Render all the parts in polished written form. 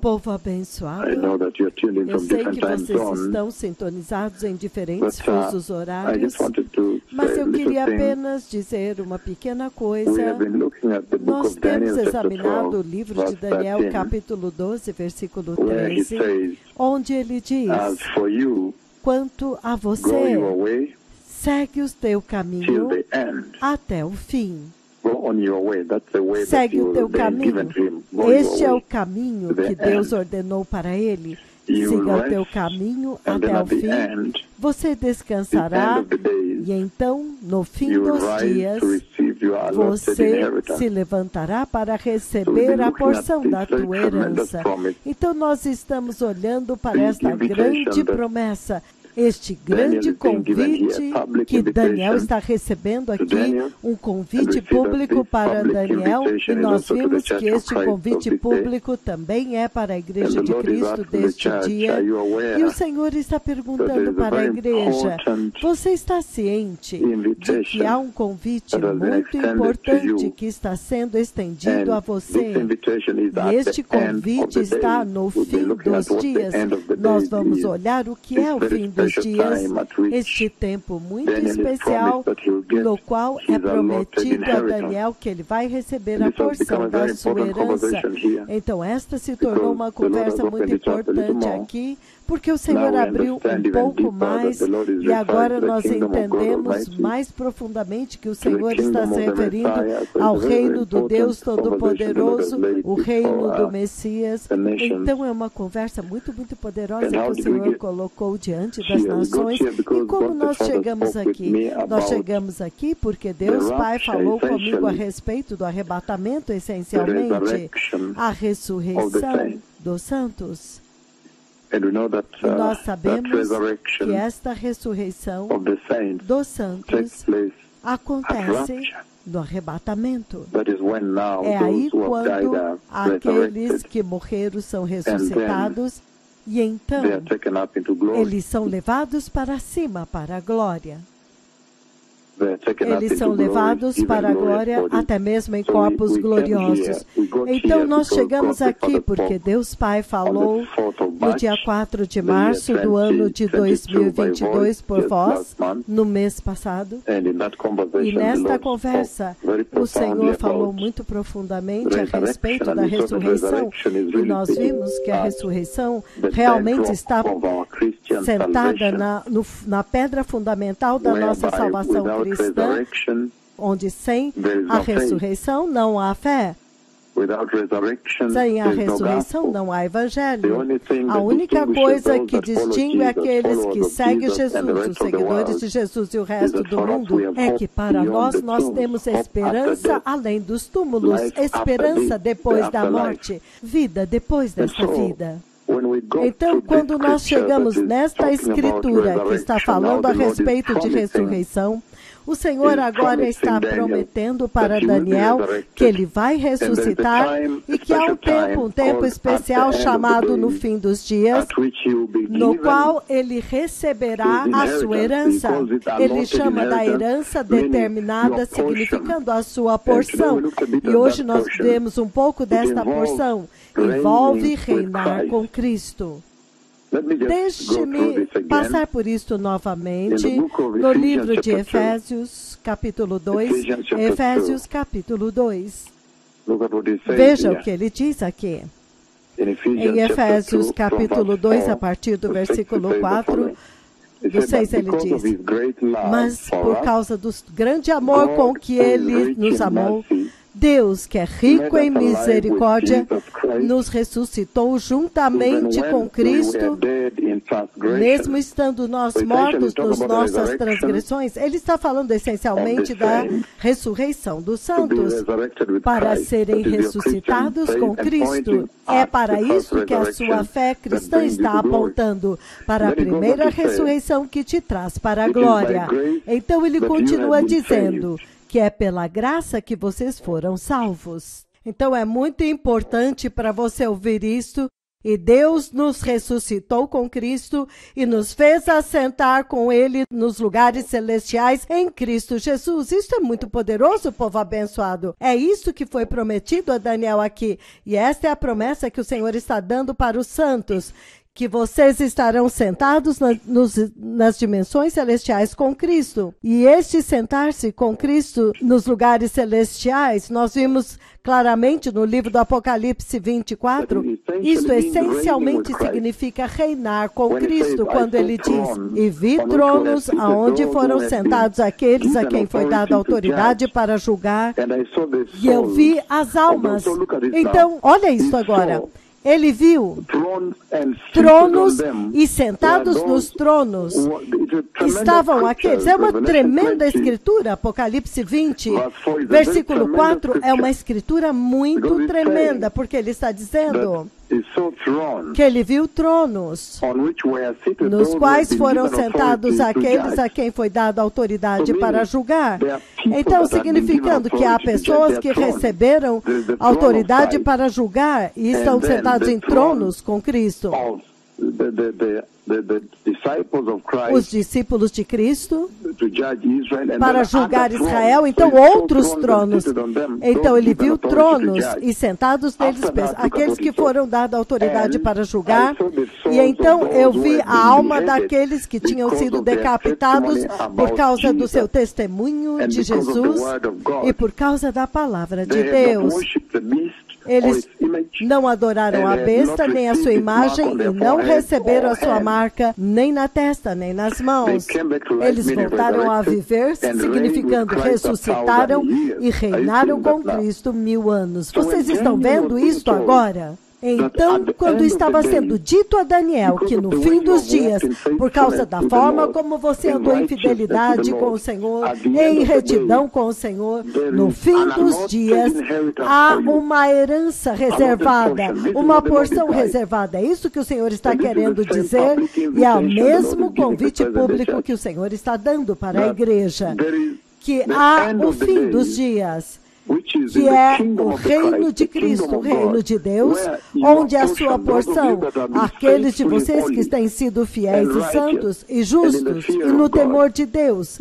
Povo abençoado, eu sei que vocês estão sintonizados em diferentes fusos horários, mas eu queria apenas dizer uma pequena coisa. Nós temos examinado o livro de Daniel, capítulo 12, versículo 13, onde ele diz: quanto a você, segue o teu caminho até o fim. Segue o teu caminho. Este é o caminho que Deus ordenou para ele. Siga o teu caminho até o fim. Você descansará e então, no fim dos dias, você se levantará para receber a porção da tua herança. Então, nós estamos olhando para esta grande promessa, este grande convite que Daniel está recebendo aqui, um convite público para Daniel, e nós vimos que este convite público também é para a Igreja de Cristo deste dia. E o Senhor está perguntando para a igreja: você está ciente de que há um convite muito importante que está sendo estendido a você? E este convite está no fim dos dias. Nós vamos olhar o que é o fim dos dias, este tempo muito especial, no qual é prometido a Daniel que ele vai receber a porção da sua herança. Então, esta se tornou uma conversa muito importante aqui, porque o Senhor abriu um pouco mais e agora nós entendemos mais profundamente que o Senhor está se referindo ao reino do Deus Todo-Poderoso, o reino do Messias. Então é uma conversa muito, muito poderosa que o Senhor colocou diante das nações. E como nós chegamos aqui? Nós chegamos aqui porque Deus Pai falou comigo a respeito do arrebatamento, essencialmente, a ressurreição dos santos. E nós sabemos que esta ressurreição dos santos acontece no arrebatamento. É aí quando aqueles que morreram são ressuscitados e então eles são levados para cima, para a glória. Eles são levados para a glória, até mesmo em corpos gloriosos. Então, nós chegamos aqui porque Deus Pai falou no dia 4 de março do ano de 2022 por voz, no mês passado. E nesta conversa, o Senhor falou muito profundamente a respeito da ressurreição. E nós vimos que a ressurreição realmente está sentada na pedra fundamental da nossa salvação cristã, onde sem a ressurreição não há fé. Sem a ressurreição não há evangelho. A única coisa que distingue aqueles que seguem Jesus, os seguidores de Jesus e o resto do mundo, é que para nós temos esperança além dos túmulos, esperança depois da morte, vida depois desta vida. Então, quando nós chegamos nesta escritura que está falando a respeito de ressurreição, o Senhor agora está prometendo para Daniel que ele vai ressuscitar e que há um tempo especial chamado no fim dos dias, no qual ele receberá a sua herança. Ele chama da herança determinada, significando a sua porção. E hoje nós vemos um pouco desta porção. Envolve reinar com Cristo. Deixe-me passar por isto novamente no livro de Efésios, capítulo 2. Efésios, capítulo 2. Veja o que ele diz aqui. Em Efésios, capítulo 2, a partir do versículo 4, do 6, ele diz: mas por causa do grande amor com que ele nos amou, Deus, que é rico em misericórdia, nos ressuscitou juntamente com Cristo, mesmo estando nós mortos nas nossas transgressões. Ele está falando essencialmente da ressurreição dos santos, para serem ressuscitados com Cristo. É para isso que a sua fé cristã está apontando, para a primeira ressurreição que te traz para a glória. Então ele continua dizendo que é pela graça que vocês foram salvos. Então é muito importante para você ouvir isto E Deus nos ressuscitou com Cristo e nos fez assentar com Ele nos lugares celestiais em Cristo Jesus. Isso é muito poderoso, povo abençoado. É isso que foi prometido a Daniel aqui. E esta é a promessa que o Senhor está dando para os santos, que vocês estarão sentados nas dimensões celestiais com Cristo. E este sentar-se com Cristo nos lugares celestiais, nós vimos claramente no livro do Apocalipse 24, isto essencialmente significa reinar com Cristo, quando ele diz, e vi tronos aonde foram sentados aqueles a quem foi dada autoridade para julgar, e eu vi as almas. Então, olha isso agora. Ele viu tronos e sentados nos tronos estavam aqueles. É uma tremenda escritura, Apocalipse 20, versículo 4, é uma escritura muito tremenda, porque ele está dizendo que ele viu tronos, nos quais foram sentados aqueles a quem foi dada autoridade para julgar. Então, significando que há pessoas que receberam autoridade para julgar e estão sentados em tronos com Cristo. Os discípulos de Cristo para julgar Israel, então outros tronos. Então ele viu tronos e sentados neles aqueles que foram dados autoridade para julgar, e então eu vi a alma daqueles que tinham sido decapitados por causa do seu testemunho de Jesus e por causa da palavra de Deus. Eles não adoraram a besta, nem a sua imagem, e não receberam a sua marca, nem na testa, nem nas mãos. Eles voltaram a viver, significando ressuscitaram e reinaram com Cristo 1000 anos. Vocês estão vendo isto agora? Então, quando estava sendo dito a Daniel que no fim dos dias, por causa da forma como você andou em fidelidade com o Senhor, em retidão com o Senhor, no fim dos dias, há uma herança reservada, uma porção reservada. É isso que o Senhor está querendo dizer, e é o mesmo convite público que o Senhor está dando para a igreja, que há o fim dos dias, que é o reino de Cristo, o reino de Deus, onde a sua porção, aqueles de vocês que têm sido fiéis e santos e justos e no temor de Deus,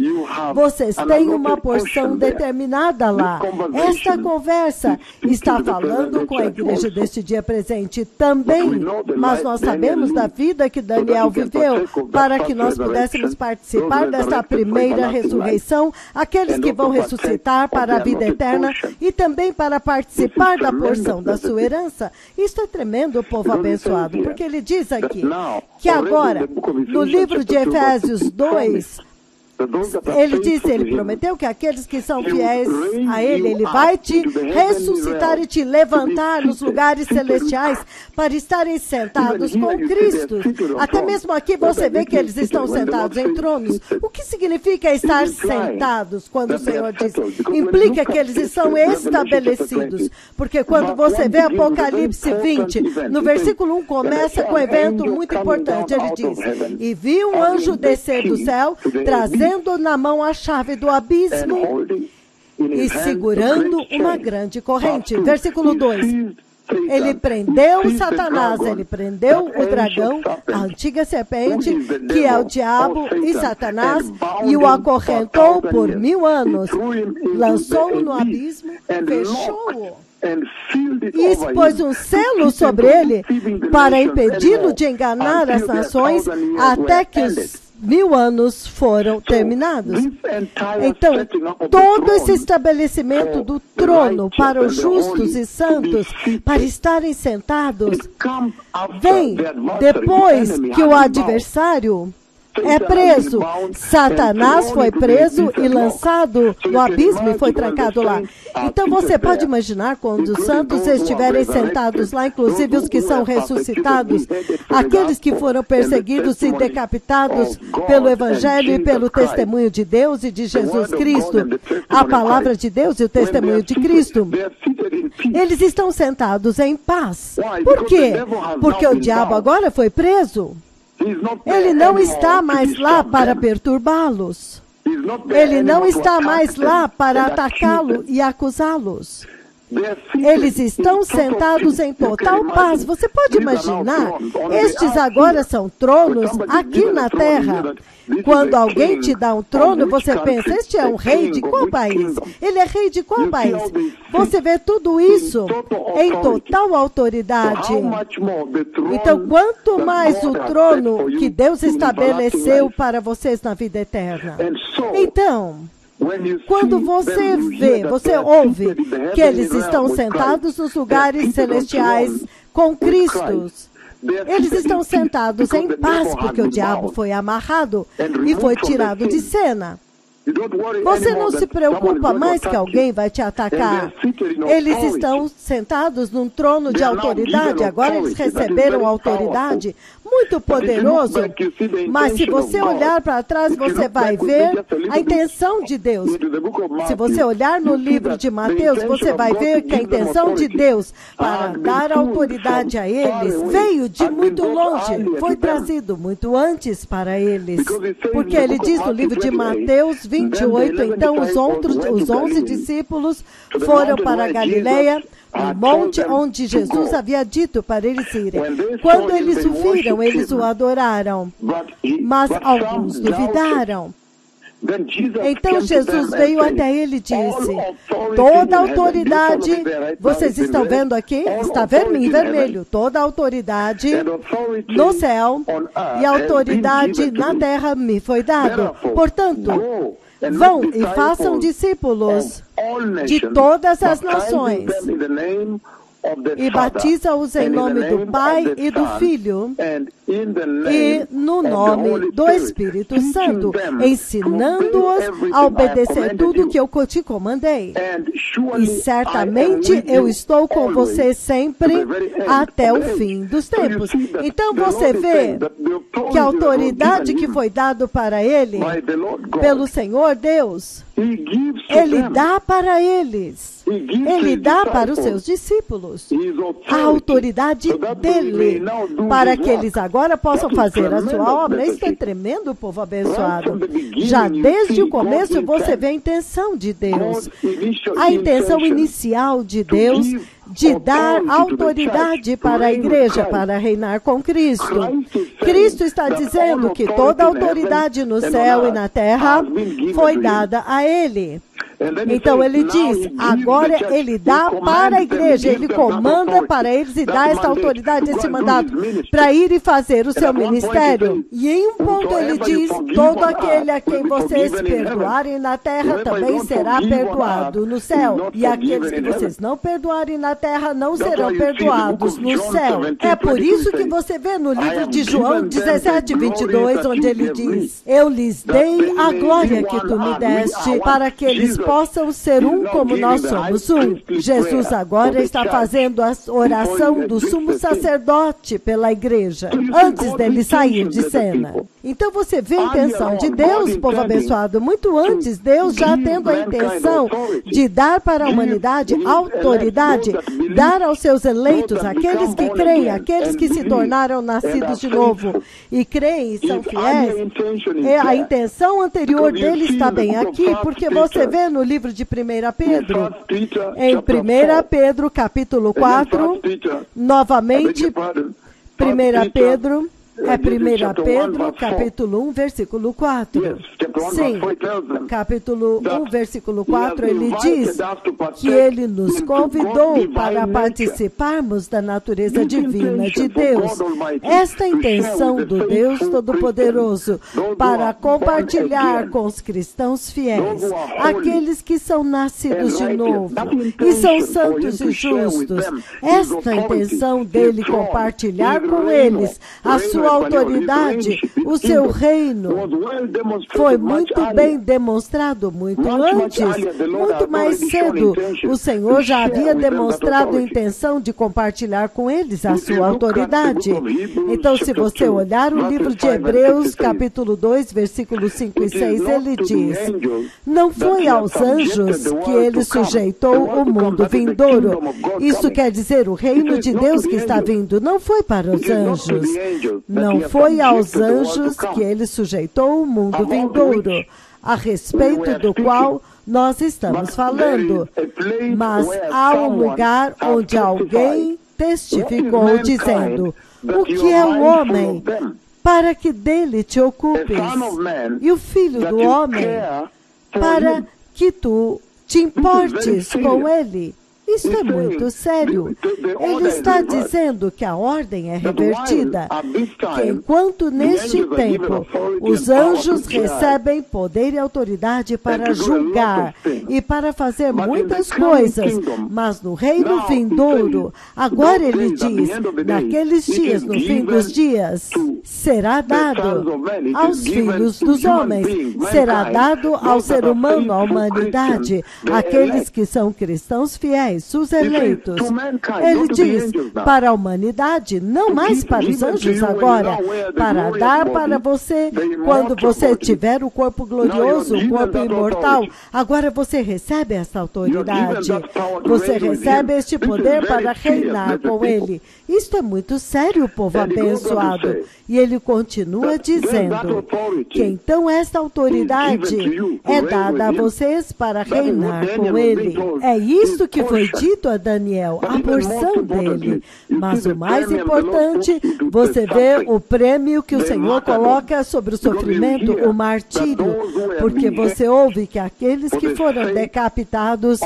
vocês têm uma porção determinada lá. Esta conversa está falando com a igreja deste dia presente também, mas nós sabemos da vida que Daniel viveu, para que nós pudéssemos participar desta primeira ressurreição, aqueles que vão ressuscitar para a vida eterna, e também para participar da porção da sua herança. Isto é tremendo, povo abençoado, porque ele diz aqui que agora, no livro de Efésios 2, ele disse, ele prometeu que aqueles que são fiéis a ele vai te ressuscitar e te levantar nos lugares celestiais para estarem sentados com Cristo. Até mesmo aqui você vê que eles estão sentados em tronos. O que significa estar sentados quando o Senhor diz? Implica que eles estão estabelecidos. Porque quando você vê Apocalipse 20, no versículo 1 começa com um evento muito importante. Ele diz, e vi um anjo descer do céu, trazendo na mão a chave do abismo e segurando uma grande corrente. Versículo 2. Ele prendeu Satanás, ele prendeu o dragão, a antiga serpente, que é o diabo e Satanás, e o acorrentou por 1000 anos. Lançou-o no abismo, fechou-o e expôs um selo sobre ele para impedi-lo de enganar as nações até que os 1000 anos foram terminados. Então, todo esse estabelecimento do trono para os justos e santos, para estarem sentados, vem depois que o adversário é preso. Satanás foi preso e lançado no abismo e foi trancado lá. Então você pode imaginar quando os santos estiverem sentados lá, inclusive os que são ressuscitados, aqueles que foram perseguidos e decapitados pelo Evangelho e pelo testemunho de Deus e de Jesus Cristo, a palavra de Deus e o testemunho de Cristo, eles estão sentados em paz. Por quê? Porque o diabo agora foi preso. Ele não está mais lá para perturbá-los. Ele não está mais lá para atacá-lo e acusá-los. Eles estão sentados em total paz. Você pode imaginar? Estes agora são tronos aqui na terra. Quando alguém te dá um trono, você pensa, este é um rei de qual país? Ele é rei de qual país? Você vê tudo isso em total autoridade. Então, quanto mais o trono que Deus estabeleceu para vocês na vida eterna. Então, quando você vê, você ouve que eles estão sentados nos lugares celestiais com Cristo. Eles estão sentados em paz porque o diabo foi amarrado e foi tirado de cena. Você não se preocupa mais que alguém vai te atacar. Eles estão sentados num trono de autoridade. Agora eles receberam autoridade muito poderoso. Mas se você olhar para trás, você vai ver a intenção de Deus. Se você olhar no livro de Mateus, você vai ver que a intenção de Deus para dar autoridade a eles veio de muito longe. Foi trazido muito antes para eles. Porque ele diz no livro de Mateus 28, então os 11 discípulos foram para a Galileia, o monte onde Jesus havia dito para eles irem. Quando eles o viram, eles o adoraram, mas alguns duvidaram. Então Jesus veio até ele e disse, toda autoridade, vocês estão vendo aqui? Está em vermelho. Toda autoridade no céu e autoridade na terra me foi dada. Portanto, vão e façam discípulos de todas as nações e batiza-os em nome do Pai e do Filho e no nome do Espírito Santo, ensinando-os a obedecer tudo que eu te comandei. E certamente eu estou com você sempre até o fim dos tempos. Então você vê que a autoridade que foi dada para ele, pelo Senhor Deus, ele dá para eles. Ele dá para os seus discípulos a autoridade dele, para que eles agora possam fazer a sua obra. Isso é tremendo, povo abençoado. Já desde o começo você vê a intenção de Deus, a intenção inicial de Deus de dar autoridade para a igreja, para reinar com Cristo. Cristo está dizendo que toda autoridade no céu e na terra foi dada a ele. Então ele diz, agora ele dá para a igreja, ele comanda para eles e dá esta autoridade, esse mandato, para ir e fazer o seu ministério. E em um ponto ele diz, todo aquele a quem vocês perdoarem na terra também será perdoado no céu. E aqueles que vocês não perdoarem na terra não serão perdoados no céu. É por isso que você vê no livro de João 17, 22, onde ele diz, eu lhes dei a glória que tu me deste, para que eles possam ser um como nós somos um. Jesus agora está fazendo a oração do sumo sacerdote pela igreja, antes dele sair de cena. Então você vê a intenção de Deus, povo abençoado, muito antes, Deus já tendo a intenção de dar para a humanidade autoridade, dar aos seus eleitos, aqueles que creem, aqueles que se tornaram nascidos de novo e creem e são fiéis. A intenção anterior dele está bem aqui, porque você vê no livro de 1 Pedro, em 1 Pedro capítulo 4, novamente, 1 Pedro, é 1 Pedro, capítulo 1, versículo 4. Sim, capítulo 1, versículo 4, ele diz que ele nos convidou para participarmos da natureza divina de Deus. Esta intenção do Deus Todo-Poderoso para compartilhar com os cristãos fiéis, aqueles que são nascidos de novo e são santos e justos. Esta intenção dele compartilhar com eles a sua autoridade, o seu reino, foi muito bem demonstrado muito antes, muito mais cedo. O Senhor já havia demonstrado a intenção de compartilhar com eles a sua autoridade. Então, se você olhar o livro de Hebreus, capítulo 2, versículos 5 e 6, ele diz, não foi aos anjos que ele sujeitou o mundo vindouro. Isso quer dizer, o reino de Deus que está vindo não foi para os anjos. Não foi aos anjos que ele sujeitou o mundo vindouro, a respeito do qual nós estamos falando. Mas há um lugar onde alguém testificou dizendo: o que é o homem para que dele te ocupes? E o filho do homem para que tu te importes com ele? Isso é muito sério. Ele está dizendo que a ordem é revertida, que enquanto neste tempo os anjos recebem poder e autoridade para julgar e para fazer muitas coisas, mas no reino vindouro, agora ele diz, naqueles dias, no fim dos dias, será dado aos filhos dos homens, será dado ao ser humano, à humanidade, aqueles que são cristãos fiéis, os eleitos. Ele diz para a humanidade, não mais para os anjos agora, para dar para você, quando você tiver o corpo glorioso, o corpo imortal, agora você recebe essa autoridade, você recebe este poder para reinar com ele. Isto é muito sério, povo abençoado. E ele continua dizendo que então esta autoridade é dada a vocês para reinar com ele. É isto que foi dito a Daniel, a porção dele. Mas o mais importante, você vê o prêmio que o Senhor coloca sobre o sofrimento, o martírio, porque você ouve que aqueles que foram decapitados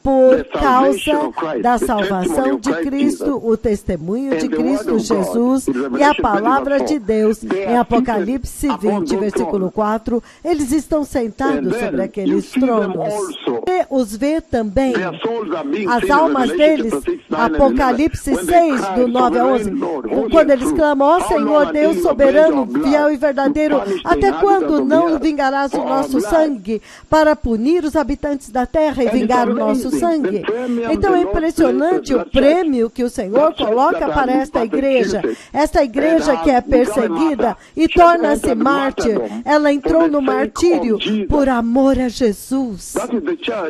por causa da salvação de Cristo, o testemunho de Cristo Jesus e a palavra de Deus, em Apocalipse 20, versículo 4, eles estão sentados sobre aqueles tronos. Você os vê também, as almas deles, Apocalipse 6, do 9 a 11, quando eles clamam: ó Senhor Deus soberano, fiel e verdadeiro, até quando não vingarás o nosso sangue para punir os habitantes da terra e vingar o nosso sangue? Então é impressionante o prêmio que o Senhor coloca para esta igreja que é perseguida e torna-se mártir. Ela entrou no martírio por amor a Jesus.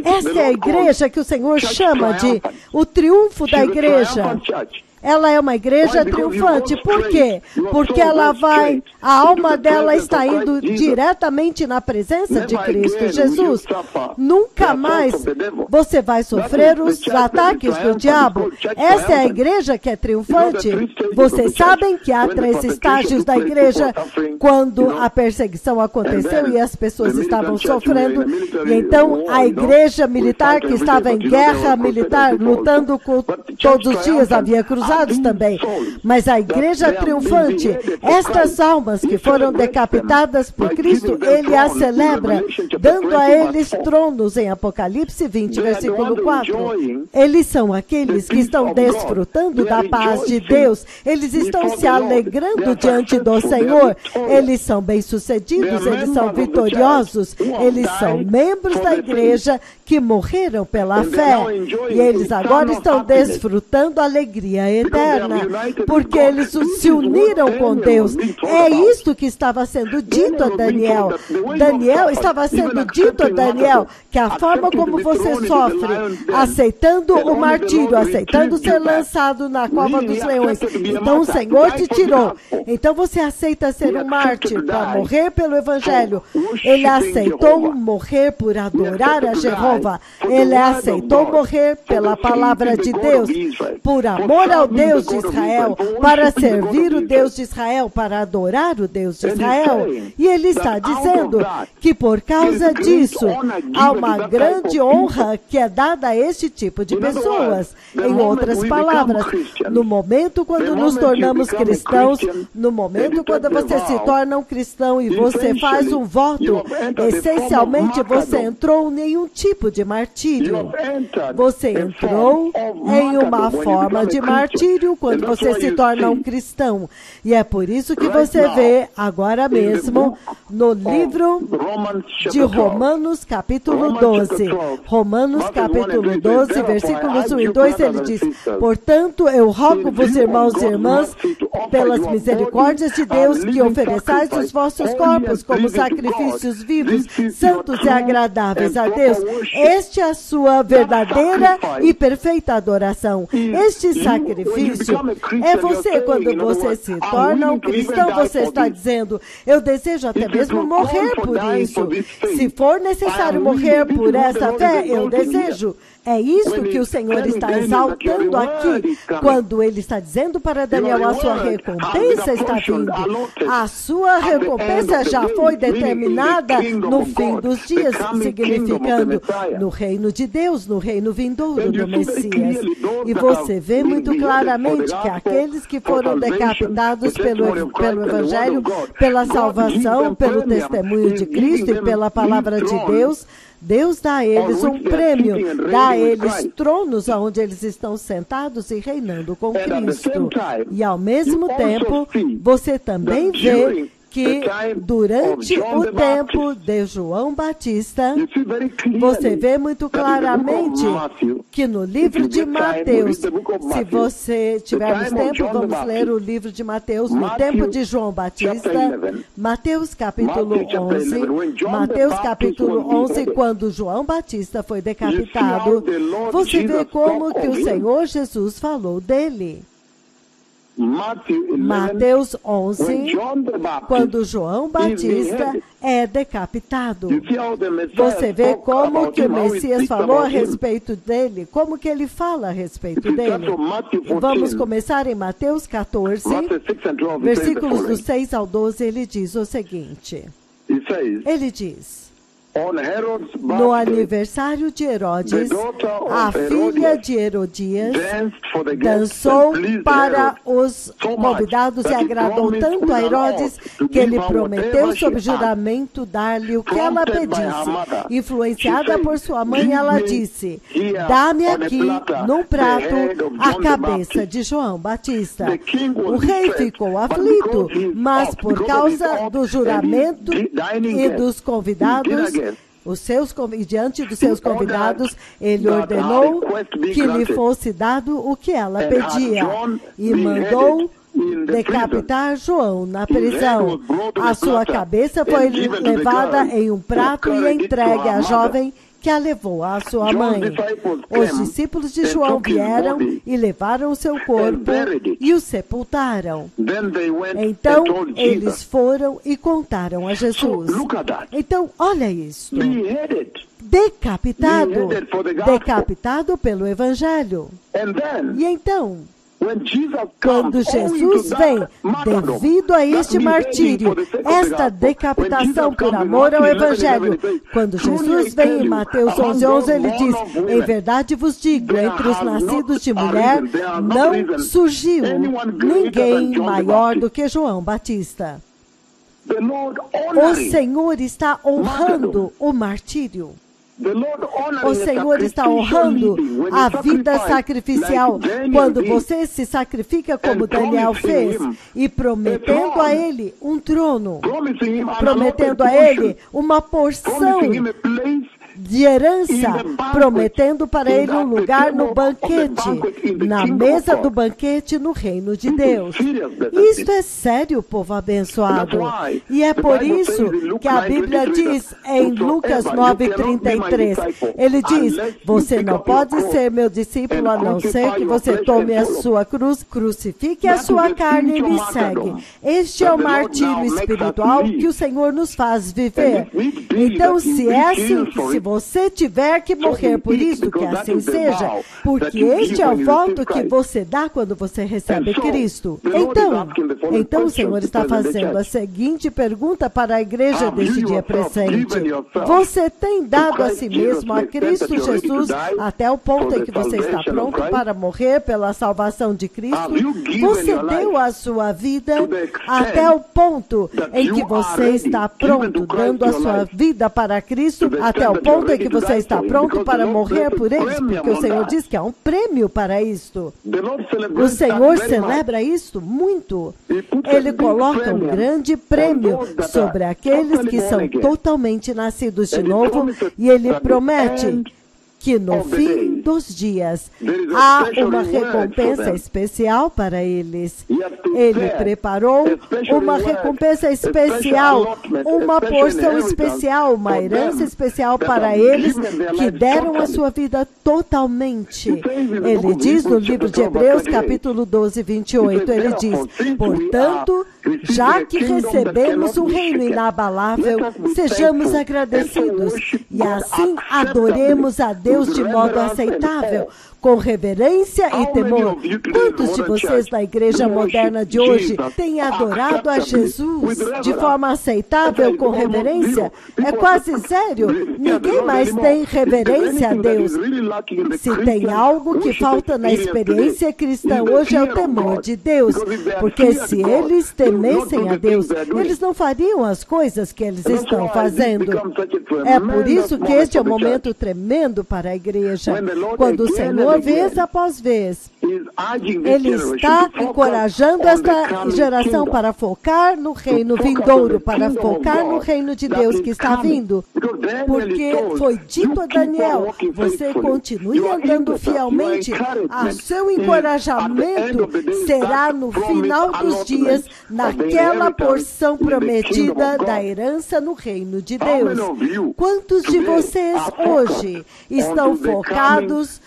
Esta é a igreja que o Senhor chama de o triunfo da igreja. Ela é uma igreja triunfante. Por quê? Porque ela vai, a alma dela está indo diretamente na presença de Cristo Jesus. Nunca mais você vai sofrer os ataques do diabo. Essa é a igreja que é triunfante. Vocês sabem que há 3 estágios da igreja quando a perseguição aconteceu e as pessoas estavam sofrendo. E então a igreja militar que estava em guerra militar, lutando todos os dias, havia cruzados também, mas a igreja triunfante, estas almas que foram decapitadas por Cristo, ele as celebra, dando a eles tronos em Apocalipse 20, versículo 4. Eles são aqueles que estão desfrutando da paz de Deus, eles estão se alegrando diante do Senhor, eles são bem-sucedidos, eles são vitoriosos, eles são membros da igreja que morreram pela fé, e eles agora estão desfrutando a alegria eterna, porque eles se uniram com Deus. É isto que estava sendo dito a Daniel. Estava sendo dito a Daniel que a forma como você sofre, aceitando o martírio, aceitando ser lançado na cova dos leões, então o Senhor te tirou. Então você aceita ser um mártir para morrer pelo Evangelho. Ele aceitou morrer por adorar a Jeová. Ele aceitou morrer pela palavra de Deus, por amor ao Deus de Israel, para servir o Deus de Israel, para adorar o Deus de Israel. E ele está dizendo que por causa disso, há uma grande honra que é dada a este tipo de pessoas. Em outras palavras, no momento quando nos tornamos cristãos, no momento quando você se torna um cristão e você faz um voto, essencialmente você entrou em nenhum tipo de martírio. Você entrou em uma forma de martírio quando você se torna um cristão. E é por isso que você vê agora mesmo no livro de Romanos capítulo 12. Romanos capítulo 12, versículos 1 e 2, ele diz: portanto, eu rogo-vos, irmãos e irmãs, pelas misericórdias de Deus, que ofereçais os vossos corpos como sacrifícios vivos, santos e agradáveis a Deus. Este é a sua verdadeira e perfeita adoração. Este sacrifício é você. Quando você se torna um cristão, você está dizendo, eu desejo até mesmo morrer por isso. Se for necessário morrer por essa fé, eu desejo. É isso que o Senhor está exaltando aqui, quando Ele está dizendo para Daniel, a sua recompensa está vindo. A sua recompensa já foi determinada no fim dos dias, significando no reino de Deus, no reino vindouro do Messias. E você vê muito claramente que aqueles que foram decapitados pelo Evangelho, pela salvação, pelo testemunho de Cristo e pela palavra de Deus, Deus dá a eles um prêmio, dá a eles tronos onde eles estão sentados e reinando com Cristo. E ao mesmo tempo, você também vê que durante o tempo de João Batista, você vê muito claramente que no livro de Mateus, se você tivermos tempo, vamos ler o livro de Mateus, no tempo de João Batista, Mateus capítulo 11, Mateus capítulo 11, quando João Batista foi decapitado, você vê como que o Senhor Jesus falou dele. Mateus 11, quando João Batista é decapitado. Você vê como que o Messias falou a respeito dele, como que ele fala a respeito dele. Vamos começar em Mateus 14, versículos do 6 ao 12, ele diz o seguinte. Ele diz: no aniversário de Herodes, a filha de Herodias dançou para os convidados e agradou tanto a Herodes que ele prometeu sob juramento dar-lhe o que ela pedisse. Influenciada por sua mãe, ela disse: dá-me aqui, num prato, a cabeça de João Batista. O rei ficou aflito, mas por causa do juramento e dos convidados, e diante dos seus convidados, ele ordenou que lhe fosse dado o que ela pedia e mandou decapitar João na prisão. A sua cabeça foi levada em um prato e entregue à jovem que a levou à sua mãe. Os discípulos de João vieram e levaram o seu corpo e o sepultaram. Então, eles foram e contaram a Jesus. Então, olha isso. Decapitado pelo Evangelho. E então, quando Jesus vem, devido a este martírio, esta decapitação por amor ao Evangelho, quando Jesus vem em Mateus 11:11, ele diz: em verdade vos digo, entre os nascidos de mulher, não surgiu ninguém maior do que João Batista. O Senhor está honrando o martírio. O Senhor está honrando a vida sacrificial quando você se sacrifica como Daniel fez e prometendo a Ele um trono, prometendo a Ele uma porção de herança, prometendo para ele um lugar no banquete, na mesa do banquete no reino de Deus. Isto é sério, povo abençoado. E é por isso que a Bíblia diz em Lucas 9:33, ele diz: você não pode ser meu discípulo a não ser que você tome a sua cruz, crucifique a sua carne e me segue. Este é o martírio espiritual que o Senhor nos faz viver. Então, se é assim, se você tiver que morrer por isso, que assim seja, porque este é o voto que você dá quando você recebe Cristo. Então o Senhor está fazendo a seguinte pergunta para a igreja deste dia presente: você tem dado a si mesmo a Cristo Jesus até o ponto em que você está pronto para morrer pela salvação de Cristo? Você deu a sua vida até o ponto em que você está pronto, dando a sua vida para Cristo até o ponto em que você está pronto para morrer por eles, porque o Senhor diz que há um prêmio para isto. O Senhor celebra isto muito. Ele coloca um grande prêmio sobre aqueles que são totalmente nascidos de novo, e Ele promete que no fim dos dias. Há uma recompensa especial para eles. Ele preparou uma recompensa especial, uma porção especial, uma herança especial para eles que deram a sua vida totalmente. Ele diz no livro de Hebreus, capítulo 12, 28, ele diz: portanto, já que recebemos um reino inabalável, sejamos agradecidos e assim adoremos a Deus de modo aceitável, com reverência e temor. Quantos de vocês na igreja moderna de hoje têm adorado a Jesus de forma aceitável, com reverência? É quase sério. Ninguém mais tem reverência a Deus. Se tem algo que falta na experiência cristã hoje é o temor de Deus. Porque se eles temessem a Deus, eles não fariam as coisas que eles estão fazendo. É por isso que este é um momento tremendo para a igreja. Quando o Senhor, vez após vez, Ele está encorajando esta geração para focar no reino vindouro, para focar no reino de Deus que está vindo. Porque foi dito a Daniel: você continue andando fielmente, a seu encorajamento será no final dos dias, naquela porção prometida da herança no reino de Deus. Quantos de vocês hoje estão focados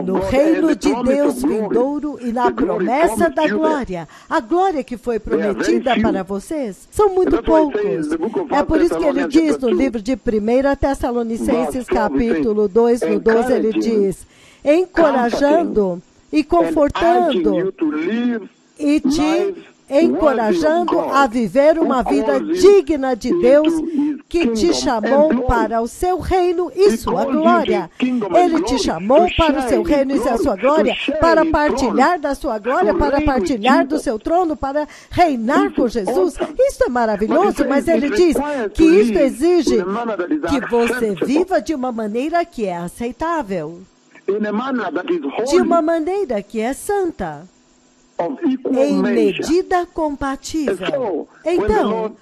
no reino de Deus vindouro e na promessa da glória, a glória que foi prometida para vocês? São muito poucos. É por isso que ele diz no livro de 1 Tessalonicenses, capítulo 2, no 12, ele diz: encorajando e confortando e te encorajando a viver uma vida digna de Deus, que te chamou para o seu reino e sua glória. Ele te chamou para o seu reino e a sua glória, para partilhar da sua glória, para partilhar do seu trono, para reinar com Jesus. Isso é maravilhoso, mas ele diz que isso exige que você viva de uma maneira que é aceitável, de uma maneira que é santa, em medida compatível. Então,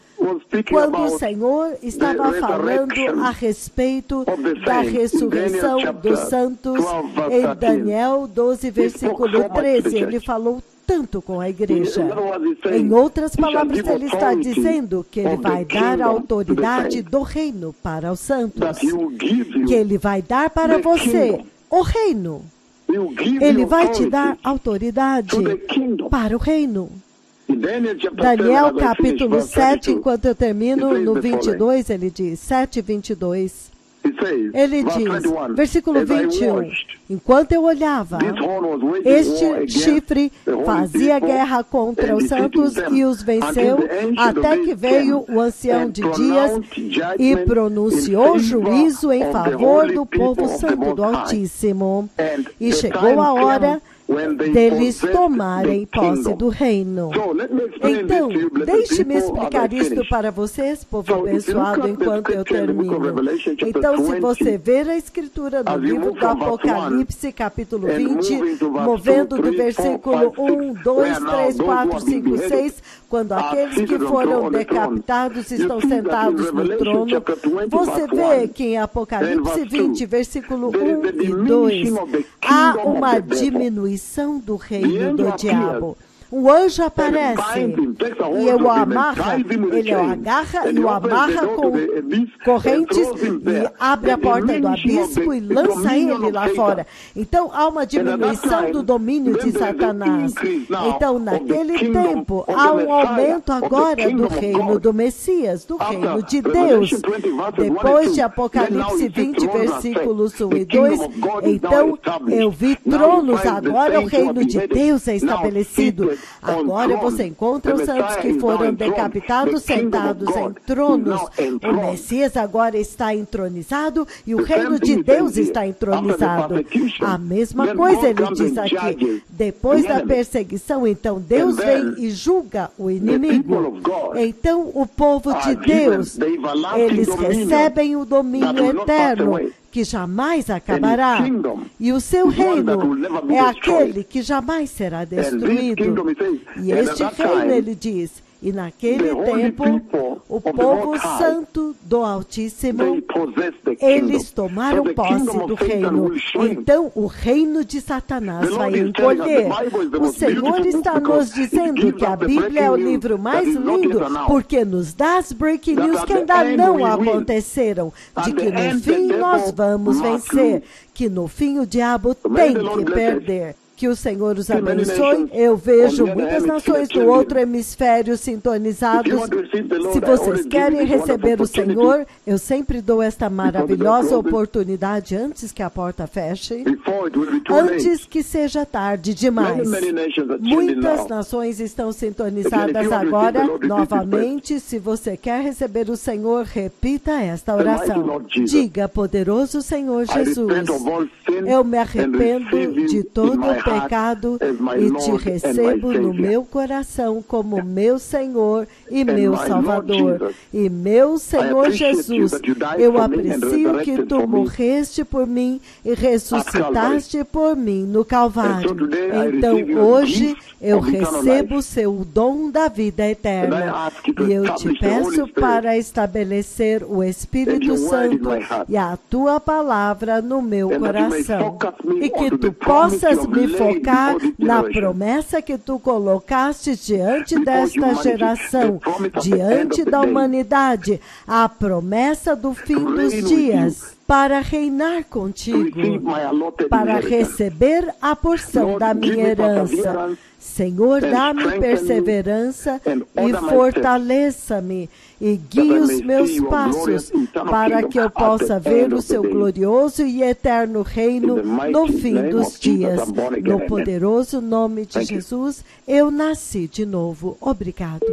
quando o Senhor estava falando a respeito da ressurreição dos santos, em Daniel 12, versículo 13, ele falou tanto com a igreja. Em outras palavras, ele está dizendo que ele vai dar a autoridade do reino para os santos, que ele vai dar para você o reino. Ele vai te dar autoridade para o reino. Daniel capítulo 7, enquanto eu termino no 22, ele diz, 7, 22. Ele diz, versículo 21, enquanto eu olhava, este chifre fazia guerra contra os santos e os venceu, até que veio o ancião de dias e pronunciou juízo em favor do povo santo do Altíssimo. E chegou a hora deles tomarem posse do reino. Então, deixe-me explicar isto para vocês, povo abençoado, enquanto eu termino. Então, se você ver a escritura no livro do Apocalipse, capítulo 20, movendo do versículo 1, 2, 3, 4, 5, 6, quando aqueles que foram decapitados estão sentados no trono, você vê que em Apocalipse 20, versículo 1 e 2, há uma diminuição do reino do diabo. Um anjo aparece e ele o amarra com correntes e abre a porta do abismo e lança ele lá fora. Então há uma diminuição do domínio de Satanás. Então naquele tempo há um aumento agora do reino do Messias, do reino de Deus. Depois de Apocalipse 20, versículos 1 e 2, então eu vi tronos, agora o reino de Deus é estabelecido. Agora você encontra os santos que foram decapitados sentados em tronos. O Messias agora está entronizado e o reino de Deus está entronizado. A mesma coisa ele diz aqui. Depois da perseguição, então Deus vem e julga o inimigo. Então o povo de Deus, eles recebem o domínio eterno, que jamais acabará. E o seu reino é aquele que jamais será destruído. E este reino, ele diz, E naquele tempo, o povo santo do Altíssimo, eles tomaram posse do reino. Então, o reino de Satanás vai encolher. O Senhor está nos dizendo que a Bíblia é o livro mais lindo, porque nos dá as breaking news que ainda não aconteceram, de que no fim nós vamos vencer, que no fim o diabo tem que perder. Que o Senhor os abençoe. Eu vejo muitas nações do outro hemisfério sintonizados. Se vocês querem receber o Senhor, eu sempre dou esta maravilhosa oportunidade antes que a porta feche, antes que seja tarde demais. Muitas nações estão sintonizadas agora. Novamente, se você quer receber o Senhor, repita esta oração. Diga, poderoso Senhor Jesus, eu me arrependo de todo o pecado e te recebo no meu coração como meu Senhor e meu Salvador. E meu Senhor Jesus, eu aprecio que tu morreste por mim e ressuscitaste por mim no Calvário. Então hoje eu recebo o seu dom da vida eterna. E eu te peço para estabelecer o Espírito Santo e a tua palavra no meu coração. E que tu possas me focar na promessa que tu colocaste diante desta geração, diante da humanidade, a promessa do fim dos dias, para reinar contigo, para receber a porção da minha herança. Senhor, dá-me perseverança e fortaleça-me e guie os meus passos para que eu possa ver o seu glorioso e eterno reino no fim dos dias. No poderoso nome de Jesus, eu nasci de novo. Obrigado.